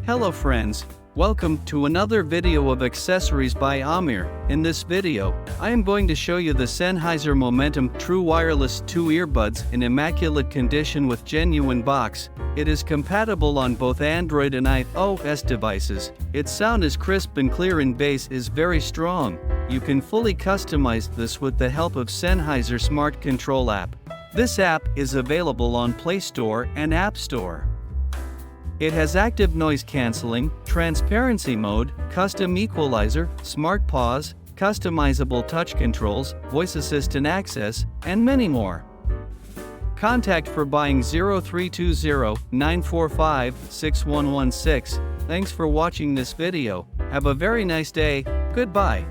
Hello friends, welcome to another video of accessories by AMIR. In this video, I am going to show you the Sennheiser Momentum True Wireless 2 earbuds in immaculate condition with genuine box. It is compatible on both Android and iOS devices. Its sound is crisp and clear and bass is very strong. You can fully customize this with the help of Sennheiser Smart Control app. This app is available on Play Store and App Store. It has active noise cancelling, transparency mode, custom equalizer, smart pause, customizable touch controls, voice assistant access, and many more. Contact for buying 0320-945-6116. Thanks for watching this video. Have a very nice day. Goodbye.